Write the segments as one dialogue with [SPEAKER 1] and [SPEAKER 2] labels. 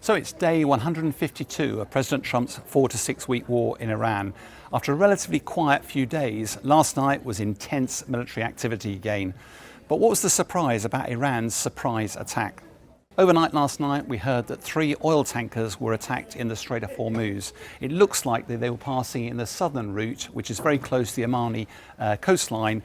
[SPEAKER 1] So it's day 152 of President Trump's 4 to 6 week war in Iran. After a relatively quiet few days, last night was intense military activity again. But what was the surprise about Iran's surprise attack? Overnight last night, we heard that 3 oil tankers were attacked in the Strait of Hormuz. It looks like they were passing in the southern route, which is very close to the Omani coastline,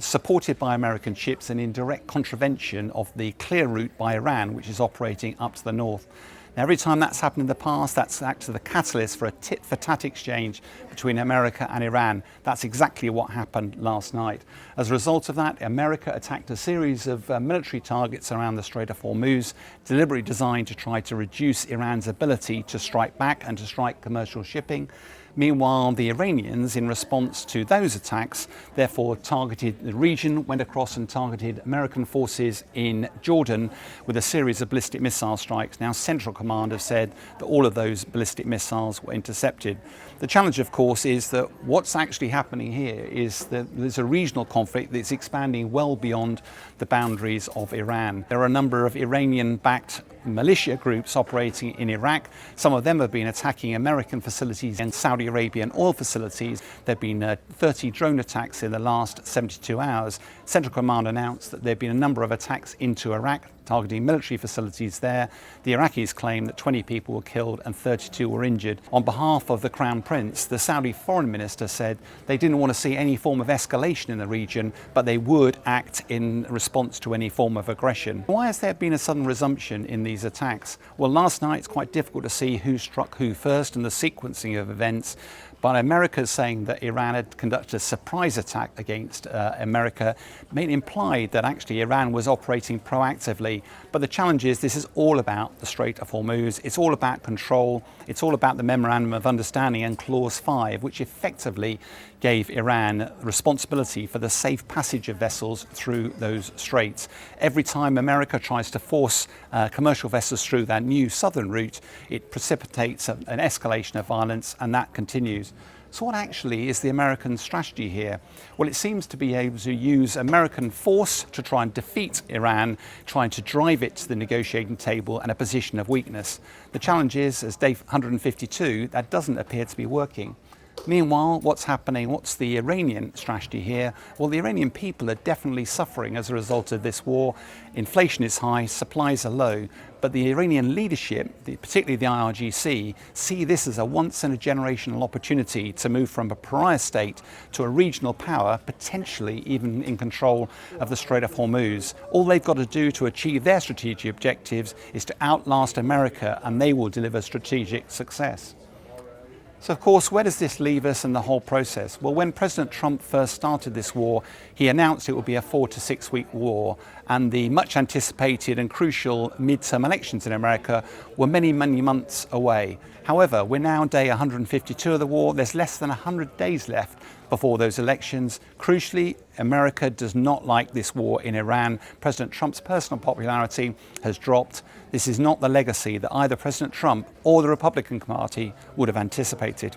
[SPEAKER 1] supported by American ships and in direct contravention of the clear route by Iran, which is operating up to the north. Now, every time that's happened in the past, that's acted as the catalyst for a tit-for-tat exchange between America and Iran. That's exactly what happened last night. As a result of that, America attacked a series of military targets around the Strait of Hormuz, deliberately designed to try to reduce Iran's ability to strike back and to strike commercial shipping. Meanwhile, the Iranians, in response to those attacks, therefore targeted the region, went across and targeted American forces in Jordan with a series of ballistic missile strikes. Now, Central Command have said that all of those ballistic missiles were intercepted. The challenge, of course, is that what's actually happening here is that there's a regional conflict that's expanding well beyond the boundaries of Iran. There are a number of Iranian-backed militia groups operating in Iraq. Some of them have been attacking American facilities and Saudi Arabian oil facilities. There have been 30 drone attacks in the last 72 hours. Central Command announced that there have been a number of attacks into Iraq, targeting military facilities there. The Iraqis claim that 20 people were killed and 32 were injured. On behalf of the Crown Prince, the Saudi foreign minister said they didn't want to see any form of escalation in the region, but they would act in response to any form of aggression. Why has there been a sudden resumption in these attacks? Well, last night it's quite difficult to see who struck who first and the sequencing of events. But America is saying that Iran had conducted a surprise attack against America, implied that actually Iran was operating proactively. But the challenge is this is all about the Strait of Hormuz. It's all about control. It's all about the Memorandum of Understanding and Clause 5, which effectively gave Iran responsibility for the safe passage of vessels through those straits. Every time America tries to force commercial vessels through that new southern route, it precipitates an escalation of violence, and that continues. So what actually is the American strategy here? Well, it seems to be able to use American force to try and defeat Iran, trying to drive it to the negotiating table and a position of weakness. The challenge is, as day 152, that doesn't appear to be working. Meanwhile, what's happening? What's the Iranian strategy here? Well, the Iranian people are definitely suffering as a result of this war. Inflation is high, supplies are low, but the Iranian leadership, particularly the IRGC, see this as a once-in-a-generational opportunity to move from a pariah state to a regional power, potentially even in control of the Strait of Hormuz. All they've got to do to achieve their strategic objectives is to outlast America, and they will deliver strategic success. So, of course, where does this leave us in the whole process? Well, when President Trump first started this war, he announced it would be a 4 to 6 week war, and the much anticipated and crucial midterm elections in America were many, many months away. However, we're now day 152 of the war. There's less than 100 days left before those elections. Crucially, America does not like this war in Iran. President Trump's personal popularity has dropped. This is not the legacy that either President Trump or the Republican Party would have anticipated.